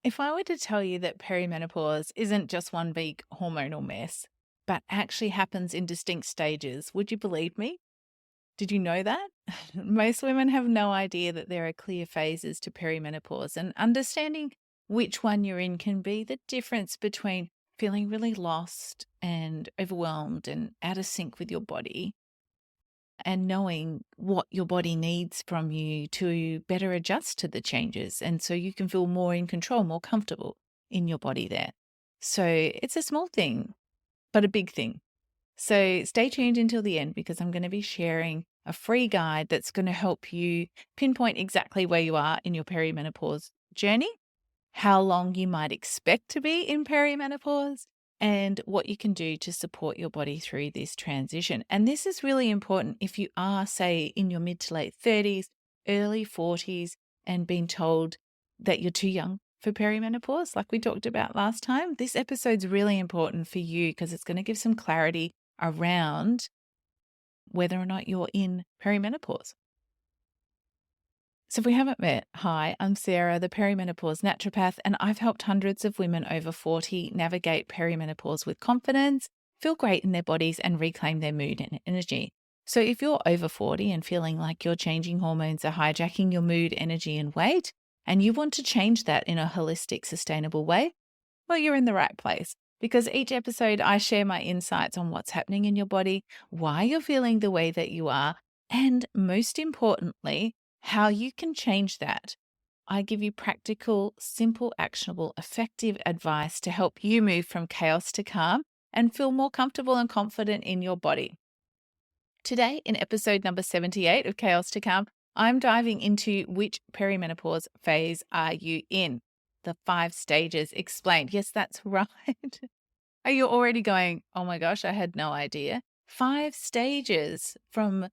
If I were to tell you that perimenopause isn't just one big hormonal mess, but actually happens in distinct stages, would you believe me? Did you know that? Most women have no idea that there are clear phases to perimenopause, and understanding which one you're in can be the difference between feeling really lost and overwhelmed and out of sync with your body, and knowing what your body needs from you to better adjust to the changes. And so you can feel more in control, more comfortable in your body there. So it's a small thing, but a big thing. So stay tuned until the end because I'm going to be sharing a free guide that's going to help you pinpoint exactly where you are in your perimenopause journey, how long you might expect to be in perimenopause, and what you can do to support your body through this transition. And this is really important if you are, say, in your mid to late 30s, early 40s, and being told that you're too young for perimenopause, like we talked about last time. This episode's really important for you because it's going to give some clarity around whether or not you're in perimenopause. So if we haven't met, hi, I'm Sarah, the perimenopause naturopath, and I've helped hundreds of women over 40 navigate perimenopause with confidence, feel great in their bodies, and reclaim their mood and energy. So if you're over 40 and feeling like your changing hormones are hijacking your mood, energy, and weight, and you want to change that in a holistic, sustainable way, well, you're in the right place. Because each episode, I share my insights on what's happening in your body, why you're feeling the way that you are, and most importantly, how you can change that. I give you practical, simple, actionable, effective advice to help you move from chaos to calm and feel more comfortable and confident in your body. Today, in episode number 78 of Chaos to Calm, I'm diving into which perimenopause phase are you in? The 5 stages explained. Yes, that's right. Are you already going, oh my gosh, I had no idea? 5 stages from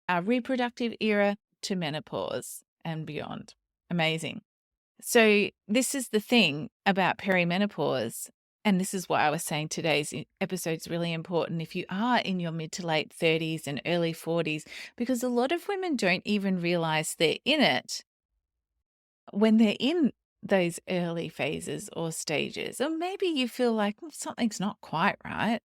our reproductive era to menopause and beyond. Amazing. So, this is the thing about perimenopause. And this is why I was saying today's episode is really important if you are in your mid to late 30s and early 40s, because a lot of women don't even realize they're in it when they're in those early phases or stages. Or maybe you feel like something's not quite right,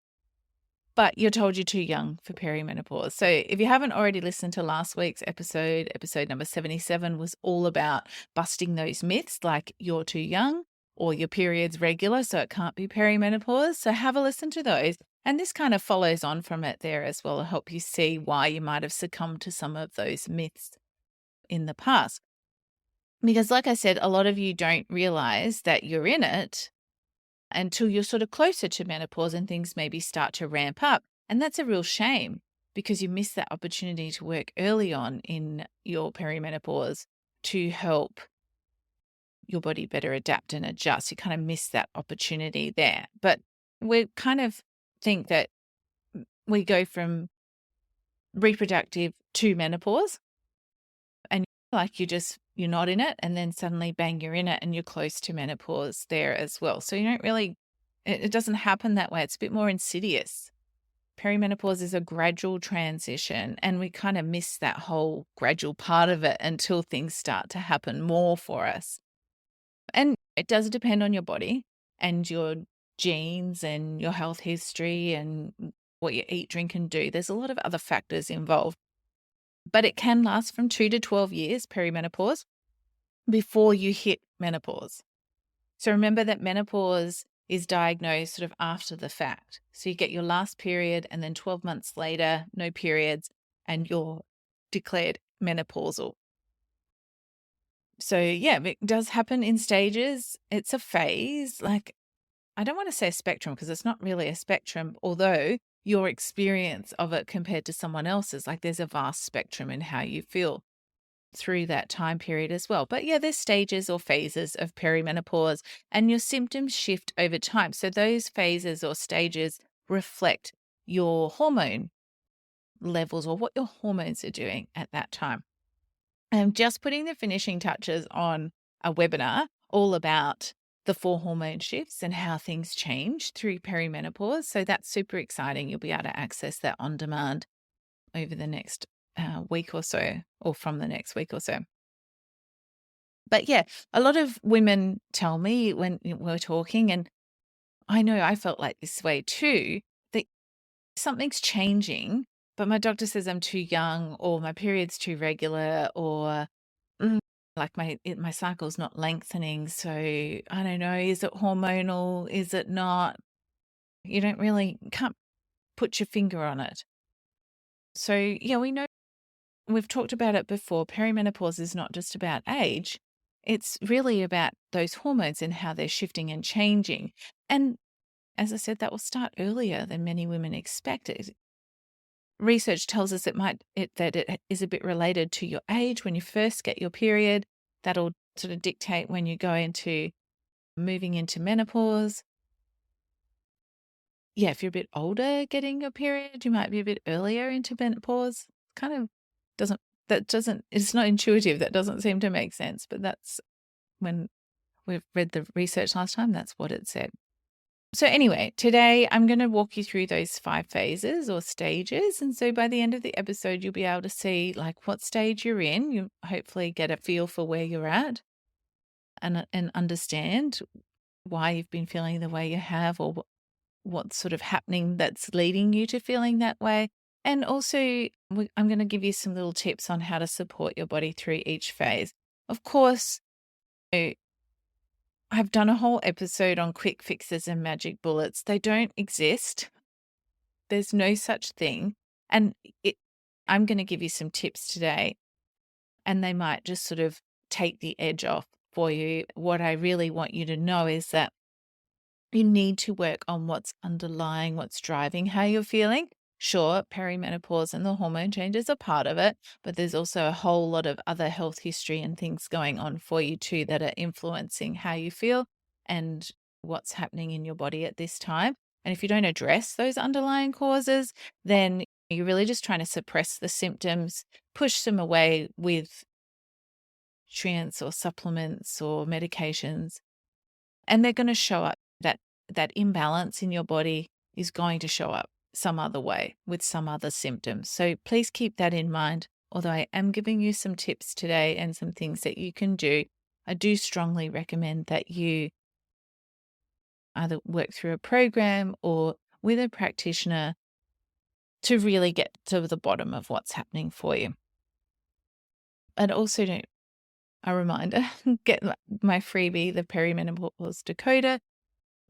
but you're told you're too young for perimenopause. So if you haven't already listened to last week's episode number 77 was all about busting those myths like you're too young or your period's regular, so it can't be perimenopause. So have a listen to those. And this kind of follows on from it there as well to help you see why you might have succumbed to some of those myths in the past. Because like I said, a lot of you don't realize that you're in it until you're sort of closer to menopause and things maybe start to ramp up. And that's a real shame because you miss that opportunity to work early on in your perimenopause to help your body better adapt and adjust. You kind of miss that opportunity there. But we kind of think that we go from reproductive to menopause and like you're not in it, and then suddenly bang, you're in it and you're close to menopause there as well. So you don't really, it doesn't happen that way. It's a bit more insidious. Perimenopause is a gradual transition, and we kind of miss that whole gradual part of it until things start to happen more for us. And it does depend on your body and your genes and your health history and what you eat, drink, and do. There's a lot of other factors involved, but it can last from 2 to 12 years, perimenopause, before you hit menopause. So remember that menopause is diagnosed sort of after the fact. So you get your last period and then 12 months later, no periods, and you're declared menopausal. So yeah, it does happen in stages. It's a phase. Like, I don't want to say a spectrum because it's not really a spectrum, although your experience of it compared to someone else's, like there's a vast spectrum in how you feel through that time period as well. But yeah, there's stages or phases of perimenopause and your symptoms shift over time. So those phases or stages reflect your hormone levels or what your hormones are doing at that time. I'm just putting the finishing touches on a webinar all about the 4 hormone shifts and how things change through perimenopause. So that's super exciting. You'll be able to access that on demand over the next week or so, or from the next week or so. But yeah, a lot of women tell me when we're talking, and I know I felt like this way too, that something's changing, but my doctor says I'm too young, or my period's too regular, or like my cycle's not lengthening. So I don't know, is it hormonal? Is it not? You can't put your finger on it. So yeah, we know, we've talked about it before. Perimenopause is not just about age. It's really about those hormones and how they're shifting and changing. And as I said, that will start earlier than many women expected. Research tells us that it is a bit related to your age. When you first get your period, that'll sort of dictate when you go into moving into menopause. Yeah, if you're a bit older getting your period, you might be a bit earlier into menopause. Kind of it's not intuitive. That doesn't seem to make sense, but that's when we've read the research last time, that's what it said. So anyway, today I'm going to walk you through those 5 phases or stages. And so by the end of the episode, you'll be able to see like what stage you're in. You hopefully get a feel for where you're at and understand why you've been feeling the way you have, or what's sort of happening that's leading you to feeling that way. And also, I'm going to give you some little tips on how to support your body through each phase. Of course, I've done a whole episode on quick fixes and magic bullets. They don't exist. There's no such thing. And I'm going to give you some tips today, and they might just sort of take the edge off for you. What I really want you to know is that you need to work on what's underlying, what's driving how you're feeling. Sure, perimenopause and the hormone changes are part of it, but there's also a whole lot of other health history and things going on for you too that are influencing how you feel and what's happening in your body at this time. And if you don't address those underlying causes, then you're really just trying to suppress the symptoms, push them away with nutrients or supplements or medications, and they're going to show up. That imbalance in your body is going to show up some other way with some other symptoms. So please keep that in mind. Although I am giving you some tips today and some things that you can do, I do strongly recommend that you either work through a program or with a practitioner to really get to the bottom of what's happening for you. And also, a reminder, get my freebie, the Perimenopause Decoder.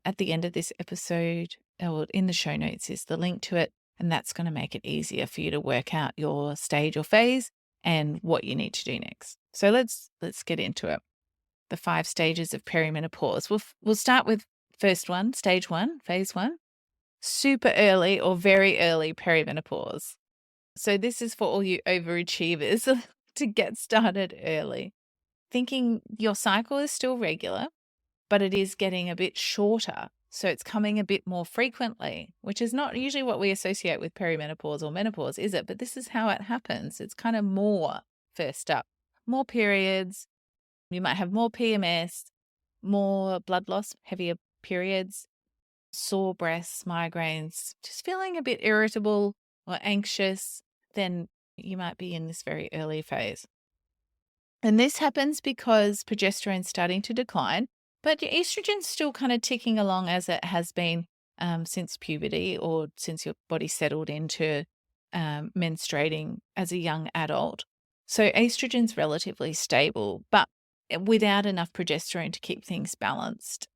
At the end of this episode, or in the show notes, is the link to it, and that's going to make it easier for you to work out your stage or phase and what you need to do next. So let's get into it. The 5 stages of perimenopause. We'll start with first one, stage 1, phase 1, super early or very early perimenopause. So this is for all you overachievers to get started early. Thinking your cycle is still regular, but it is getting a bit shorter. So it's coming a bit more frequently, which is not usually what we associate with perimenopause or menopause, is it? But this is how it happens. It's kind of more first up, more periods. You might have more PMS, more blood loss, heavier periods, sore breasts, migraines, just feeling a bit irritable or anxious. Then you might be in this very early phase. And this happens because progesterone's starting to decline, but your estrogen's still kind of ticking along as it has been since puberty, or since your body settled into menstruating as a young adult. So estrogen's relatively stable, but without enough progesterone to keep things balanced.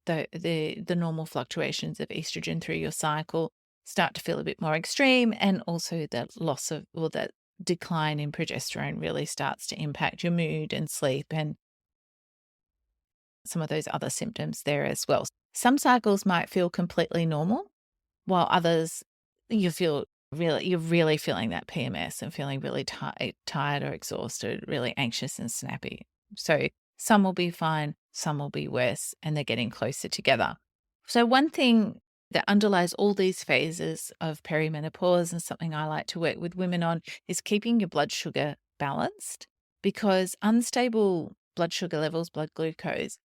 The normal fluctuations of estrogen through your cycle start to feel a bit more extreme, and also that loss of, or that decline in progesterone really starts to impact your mood and sleep and some of those other symptoms there as well. Some cycles might feel completely normal, while others you're really feeling that PMS and feeling really tired or exhausted, really anxious and snappy. So some will be fine, some will be worse, and they're getting closer together. So one thing that underlies all these phases of perimenopause, and something I like to work with women on, is keeping your blood sugar balanced, because unstable blood sugar levels, blood glucose,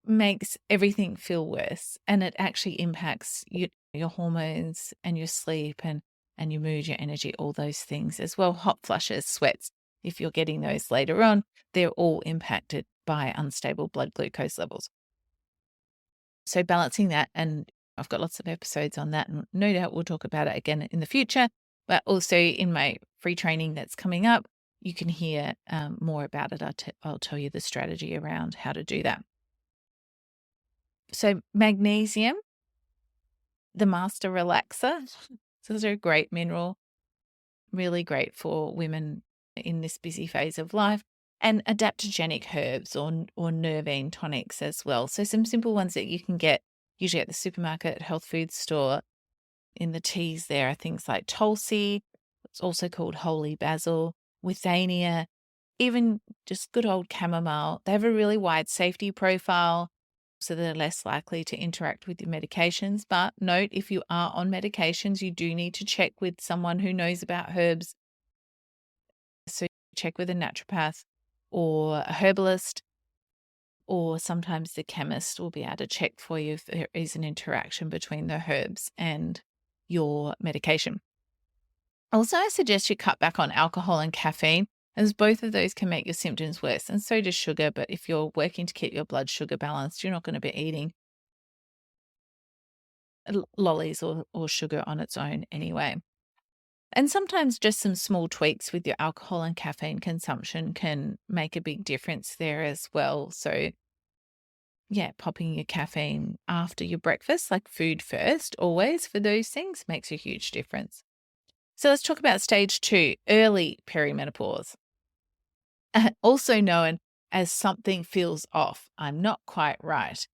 makes everything feel worse, and it actually impacts your hormones and your sleep and your mood, your energy, all those things as well. Hot flushes, sweats, if you're getting those later on, they're all impacted by unstable blood glucose levels. So balancing that, and I've got lots of episodes on that, and no doubt we'll talk about it again in the future, but also in my free training that's coming up, you can hear more about it. I'll tell you the strategy around how to do that. So magnesium, the master relaxer. So those are a great mineral, really great for women in this busy phase of life. And adaptogenic herbs or nervine tonics as well. So some simple ones that you can get usually at the supermarket, health food store. In the teas there are things like Tulsi, it's also called holy basil, withania, even just good old chamomile. They have a really wide safety profile, so they're less likely to interact with your medications. But note, if you are on medications, you do need to check with someone who knows about herbs. So check with a naturopath or a herbalist, or sometimes the chemist will be able to check for you if there is an interaction between the herbs and your medication. Also, I suggest you cut back on alcohol and caffeine, as both of those can make your symptoms worse, and so does sugar. But if you're working to keep your blood sugar balanced, you're not going to be eating lollies or sugar on its own anyway. And sometimes just some small tweaks with your alcohol and caffeine consumption can make a big difference there as well. So yeah, popping your caffeine after your breakfast, like food first, always for those things makes a huge difference. So let's talk about stage 2, early perimenopause, also known as something feels off. I'm not quite right.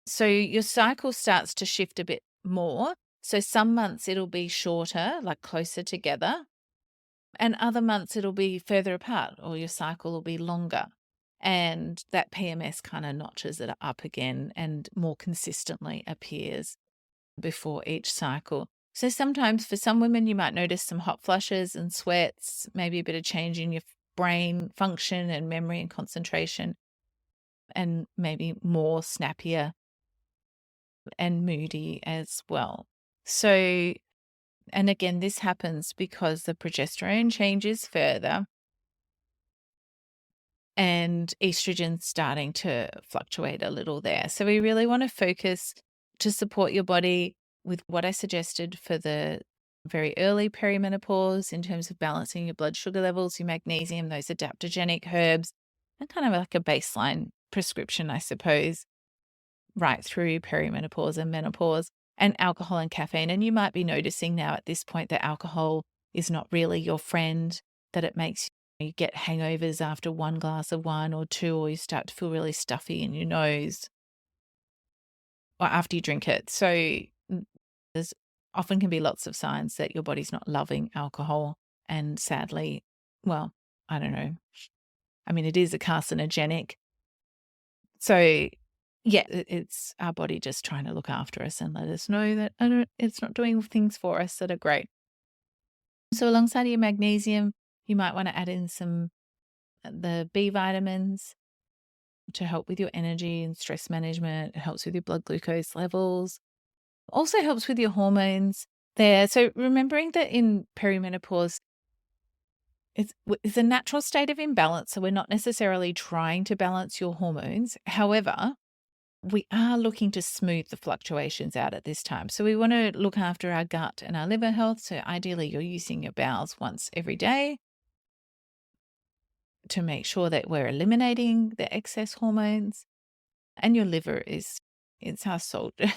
So your cycle starts to shift a bit more. So some months it'll be shorter, like closer together, and other months it'll be further apart, or your cycle will be longer. And that PMS kind of notches it up again and more consistently appears before each cycle. So sometimes for some women, you might notice some hot flushes and sweats, maybe a bit of change in your brain function and memory and concentration, and maybe more snappier and moody as well. So, and again, this happens because the progesterone changes further and estrogen's starting to fluctuate a little there. So we really want to focus to support your body with what I suggested for the very early perimenopause in terms of balancing your blood sugar levels, your magnesium, those adaptogenic herbs, and kind of like a baseline prescription, I suppose, right through perimenopause and menopause, and alcohol and caffeine. And you might be noticing now at this point that alcohol is not really your friend, that it makes you get hangovers after one glass of wine or two, or you start to feel really stuffy in your nose or after you drink it. So there's often can be lots of signs that your body's not loving alcohol. And sadly, well, I don't know. I mean, it is a carcinogenic. So yeah, it's our body just trying to look after us and let us know that it's not doing things for us that are great. So alongside your magnesium, you might want to add in some the B vitamins to help with your energy and stress management. It helps with your blood glucose levels. Also helps with your hormones there. So remembering that in perimenopause, it's a natural state of imbalance. So we're not necessarily trying to balance your hormones. However, we are looking to smooth the fluctuations out at this time. So we want to look after our gut and our liver health. So ideally, you're using your bowels once every day to make sure that we're eliminating the excess hormones. And your liver it's our soldier.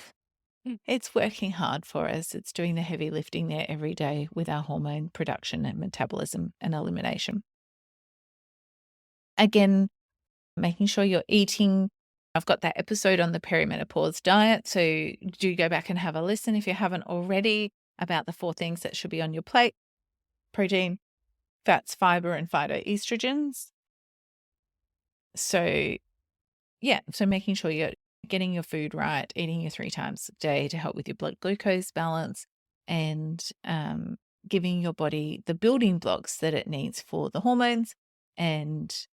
It's working hard for us. It's doing the heavy lifting there every day with our hormone production and metabolism and elimination. Again, making sure you're eating. I've got that episode on the perimenopause diet, so do go back and have a listen if you haven't already about the 4 things that should be on your plate: protein, fats, fiber, and phytoestrogens. So yeah, so making sure you're getting your food right, eating your 3 times a day to help with your blood glucose balance, and giving your body the building blocks that it needs for the hormones, and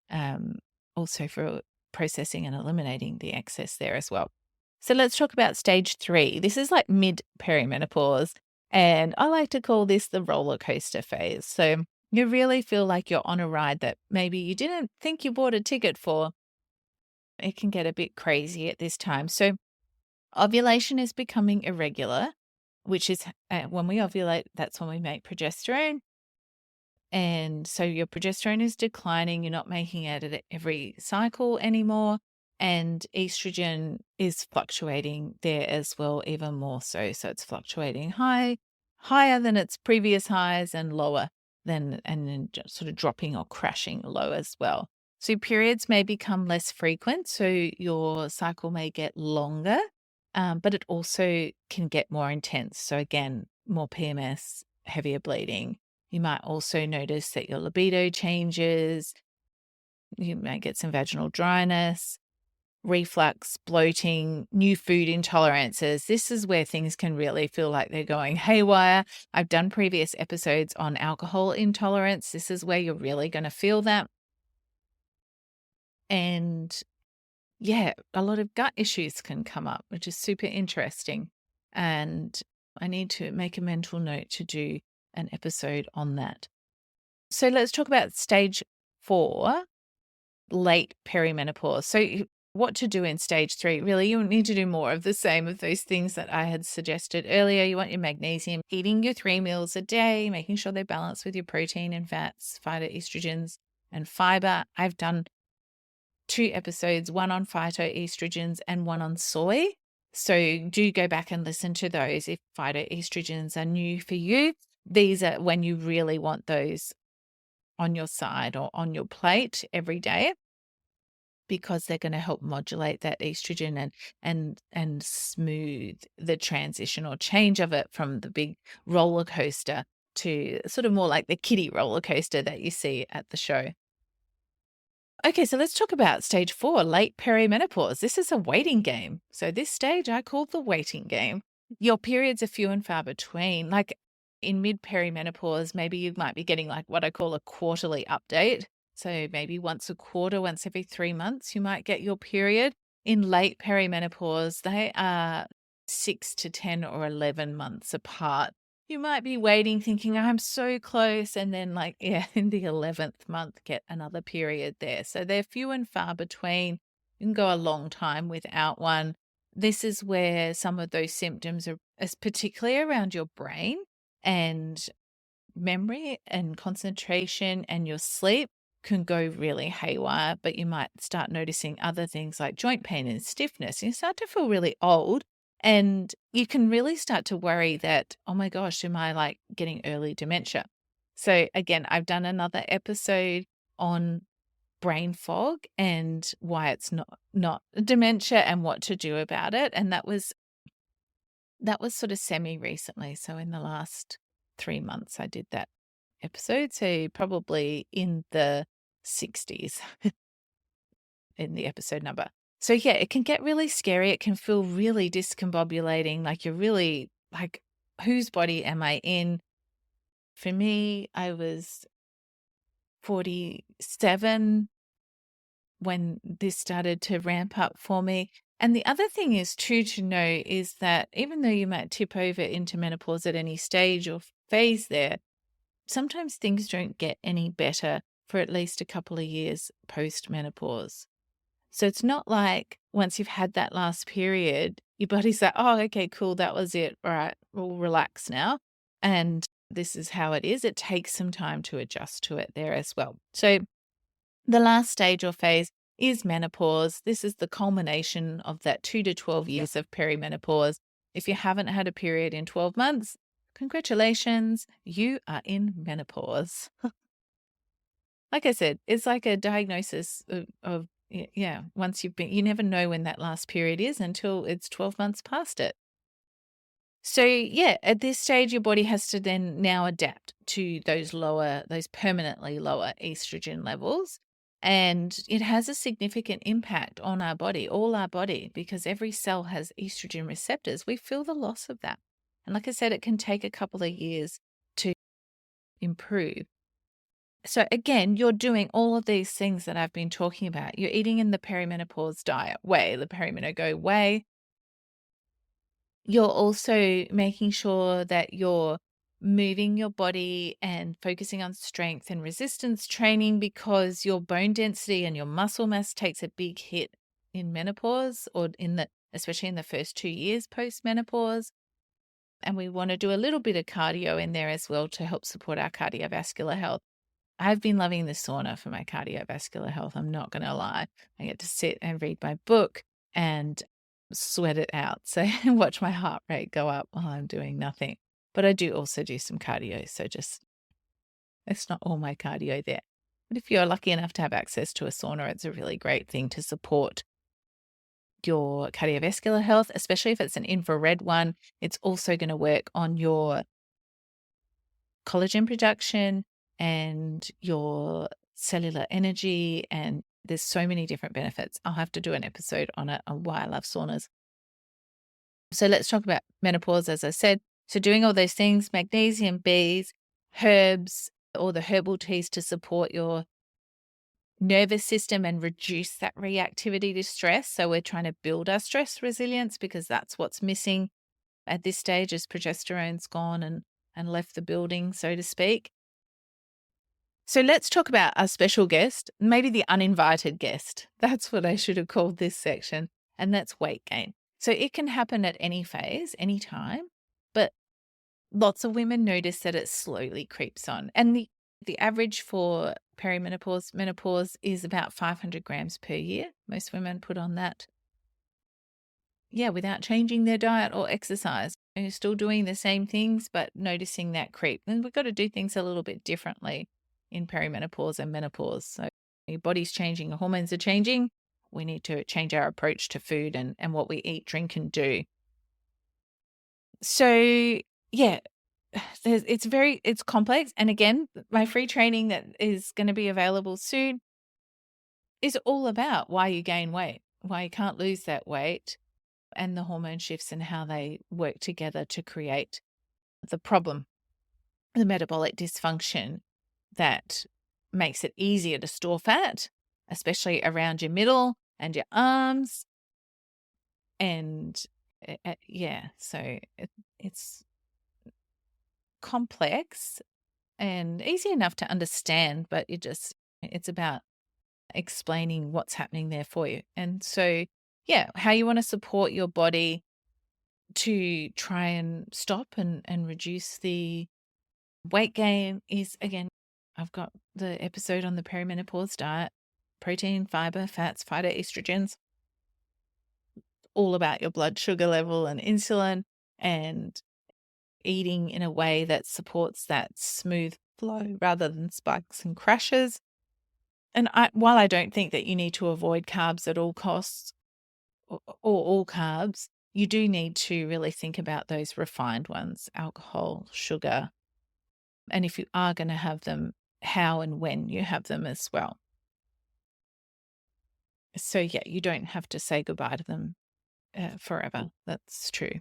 also for processing and eliminating the excess there as well. So let's talk about stage 3. This is like mid perimenopause, and I like to call this the roller coaster phase. So you really feel like you're on a ride that maybe you didn't think you bought a ticket for, it can get a bit crazy at this time. So ovulation is becoming irregular, which is when we ovulate, that's when we make progesterone. And so your progesterone is declining. You're not making it at every cycle anymore. And estrogen is fluctuating there as well, even more so. So it's fluctuating higher than its previous highs and lower than, and then just sort of dropping or crashing low as well. So periods may become less frequent. So your cycle may get longer, but it also can get more intense. So again, more PMS, heavier bleeding. You might also notice that your libido changes. You might get some vaginal dryness, reflux, bloating, new food intolerances. This is where things can really feel like they're going haywire. I've done previous episodes on alcohol intolerance. This is where you're really going to feel that. And yeah, a lot of gut issues can come up, which is super interesting. And I need to make a mental note to do an episode on that. So let's talk about stage 4, late perimenopause. So what to do in stage 3? Really, you need to do more of the same of those things that I had suggested earlier. You want your magnesium, eating your 3 meals a day, making sure they're balanced with your protein and fats, phytoestrogens, and fiber. I've done 2 episodes, one on phytoestrogens and one on soy. So do go back and listen to those if phytoestrogens are new for you. These are when you really want those on your side or on your plate every day, because they're going to help modulate that estrogen and smooth the transition or change of it from the big roller coaster to sort of more like the kiddie roller coaster that you see at the show. Okay, so let's talk about stage 4, late perimenopause. This is a waiting game. So this stage I call the waiting game. Your periods are few and far between. Like in mid-perimenopause, maybe you might be getting like what I call a quarterly update. So maybe once a quarter, once every 3 months, you might get your period. In late perimenopause, they are 6 to 10 or 11 months apart. You might be waiting thinking, I'm so close. And then like, yeah, in the 11th month, get another period there. So they're few and far between. You can go a long time without one. This is where some of those symptoms are, particularly around your brain and memory and concentration and your sleep, can go really haywire. But you might start noticing other things like joint pain and stiffness. You start to feel really old. And you can really start to worry that, oh my gosh, am I like getting early dementia? So again, I've done another episode on brain fog and why it's not dementia and what to do about it. And that was sort of semi recently. So in the last 3 months, I did that episode. So probably in the 60s in the episode number. So yeah, it can get really scary. It can feel really discombobulating. Like you're really like, whose body am I in? For me, I was 47 when this started to ramp up for me. And the other thing is too to know is that even though you might tip over into menopause at any stage or phase there, sometimes things don't get any better for at least a couple of years post menopause. So it's not like once you've had that last period, your body's like, oh, okay, cool, that was it. All right, we'll relax now. And this is how it is. It takes some time to adjust to it there as well. So the last stage or phase is menopause. This is the culmination of that 2 to 12 years of perimenopause. If you haven't had a period in 12 months, congratulations, you are in menopause. Like I said, it's like a diagnosis of yeah, once you never know when that last period is until it's 12 months past it. So yeah, at this stage, your body has to then now adapt to those permanently lower estrogen levels. And it has a significant impact on our body, all our body, because every cell has estrogen receptors. We feel the loss of that. And like I said, it can take a couple of years to improve. So again, you're doing all of these things that I've been talking about. You're eating in the perimenopause diet way, the Perimenopause way. You're also making sure that you're moving your body and focusing on strength and resistance training, because your bone density and your muscle mass takes a big hit in menopause, or especially in the first 2 years post-menopause. And we want to do a little bit of cardio in there as well to help support our cardiovascular health. I've been loving the sauna for my cardiovascular health. I'm not going to lie. I get to sit and read my book and sweat it out. So watch my heart rate go up while I'm doing nothing. But I do also do some cardio. So it's not all my cardio there. But if you're lucky enough to have access to a sauna, it's a really great thing to support your cardiovascular health, especially if it's an infrared one. It's also going to work on your collagen production and your cellular energy. And there's so many different benefits. I'll have to do an episode on it, on why I love saunas. So let's talk about menopause, as I said. So doing all those things, magnesium, Bs, herbs, all the herbal teas to support your nervous system and reduce that reactivity to stress. So we're trying to build our stress resilience, because that's what's missing at this stage, as progesterone's gone and left the building, so to speak. So let's talk about our special guest, maybe the uninvited guest. That's what I should have called this section. And that's weight gain. So it can happen at any phase, any time, but lots of women notice that it slowly creeps on. And the average for perimenopause, menopause is about 500 grams per year. Most women put on that. Yeah, without changing their diet or exercise. And you're still doing the same things, but noticing that creep. And we've got to do things a little bit differently in perimenopause and menopause. So your body's changing, your hormones are changing. We need to change our approach to food and what we eat, drink, and do. So yeah, it's complex. And again, my free training that is going to be available soon is all about why you gain weight, why you can't lose that weight, and the hormone shifts and how they work together to create the problem, the metabolic dysfunction that makes it easier to store fat, especially around your middle and your arms. And so it's complex and easy enough to understand, but it's about explaining what's happening there for you. And so, yeah, how you want to support your body to try and stop and reduce the weight gain is, again, I've got the episode on the perimenopause diet, protein, fiber, fats, phytoestrogens, all about your blood sugar level and insulin, and eating in a way that supports that smooth flow rather than spikes and crashes. And while I don't think that you need to avoid carbs at all costs or all carbs, you do need to really think about those refined ones, alcohol, sugar, and if you are going to have them, how and when you have them as well. So yeah, you don't have to say goodbye to them forever. That's true.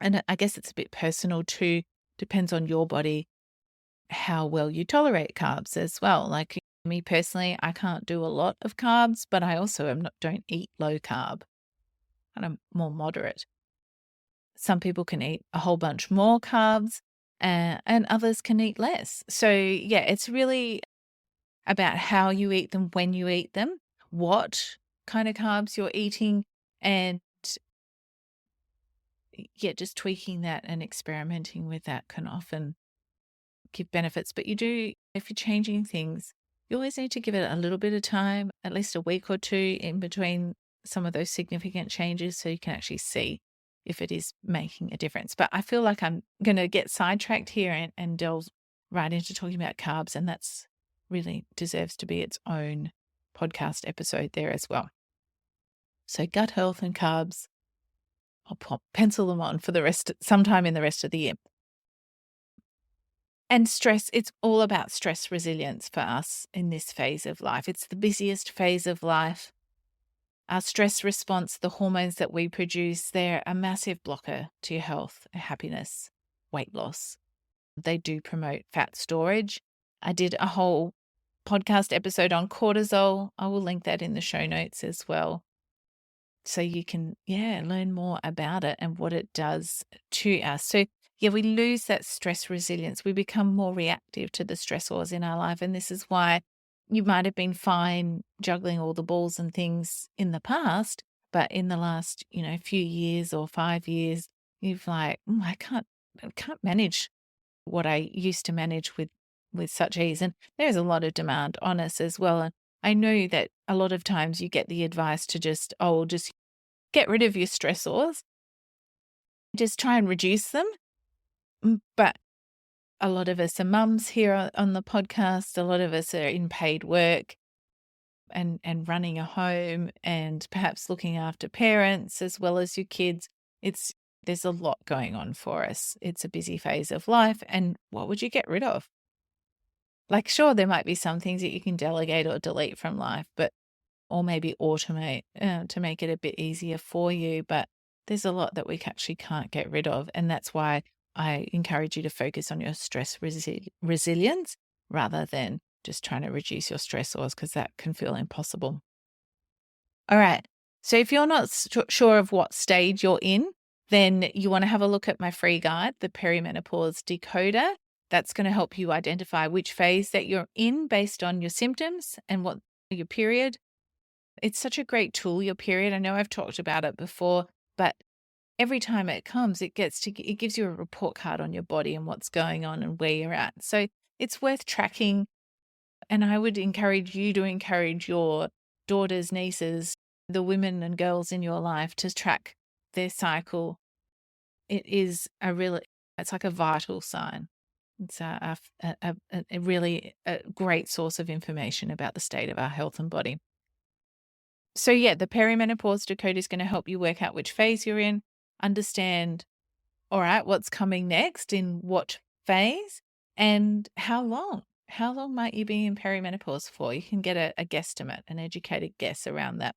And I guess it's a bit personal too. Depends on your body, how well you tolerate carbs as well. Like me personally, I can't do a lot of carbs, but I also don't eat low carb, and I'm more moderate. Some people can eat a whole bunch more carbs, and others can eat less. So yeah, it's really about how you eat them, when you eat them, what kind of carbs you're eating, and yeah, just tweaking that and experimenting with that can often give benefits. But if you're changing things, you always need to give it a little bit of time, at least a week or two in between some of those significant changes, so you can actually see if it is making a difference. But I feel like I'm going to get sidetracked here and delve right into talking about carbs, and that's really deserves to be its own podcast episode there as well. So gut health and carbs, I'll pencil them on for sometime in the rest of the year. And stress, it's all about stress resilience for us in this phase of life. It's the busiest phase of life. Our stress response, the hormones that we produce, they're a massive blocker to your health, happiness, weight loss. They do promote fat storage. I did a whole podcast episode on cortisol. I will link that in the show notes as well, so you can, learn more about it and what it does to us. So yeah, we lose that stress resilience. We become more reactive to the stressors in our life. And this is why you might have been fine juggling all the balls and things in the past, but in the last, few years or 5 years, you've like, I can't manage what I used to manage with such ease. And there's a lot of demand on us as well. And I know that a lot of times you get the advice to just get rid of your stressors, just try and reduce them. But a lot of us are mums here on the podcast. A lot of us are in paid work and running a home and perhaps looking after parents as well as your kids. There's a lot going on for us. It's a busy phase of life. And what would you get rid of? Like, sure, there might be some things that you can delegate or delete from life, or maybe automate to make it a bit easier for you. But there's a lot that we actually can't get rid of. And that's why I encourage you to focus on your stress resilience rather than just trying to reduce your stressors, because that can feel impossible. All right. So if you're not sure of what stage you're in, then you want to have a look at my free guide, the Perimenopause Decoder. That's going to help you identify which phase that you're in based on your symptoms and what your period. It's such a great tool, your period. I know I've talked about it before, but every time it comes, it gives you a report card on your body and what's going on and where you're at. So it's worth tracking. And I would encourage you to encourage your daughters, nieces, the women and girls in your life to track their cycle. It's like a vital sign. It's a really great source of information about the state of our health and body. So yeah, the Perimenopause Decoder is going to help you work out which phase you're in, understand, all right, what's coming next in what phase and how long. How long might you be in perimenopause for? You can get a guesstimate, an educated guess around that.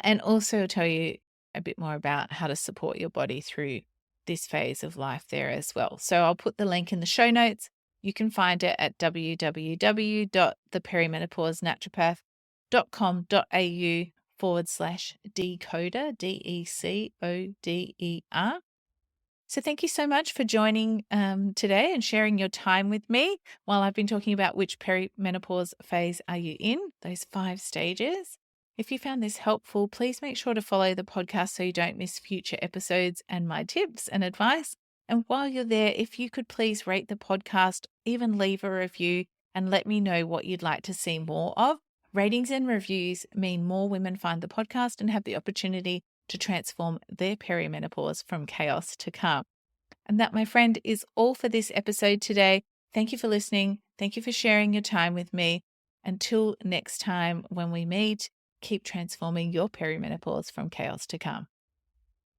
And also tell you a bit more about how to support your body through this phase of life there as well. So I'll put the link in the show notes. You can find it at www.theperimenopausenaturopath.com.au/decoder, DECODER. So thank you so much for joining today and sharing your time with me while I've been talking about which perimenopause phase are you in, those 5 stages. If you found this helpful, please make sure to follow the podcast so you don't miss future episodes and my tips and advice. And while you're there, if you could please rate the podcast, even leave a review and let me know what you'd like to see more of. Ratings and reviews mean more women find the podcast and have the opportunity to transform their perimenopause from chaos to calm. And that, my friend, is all for this episode today. Thank you for listening. Thank you for sharing your time with me. Until next time when we meet, keep transforming your perimenopause from chaos to calm.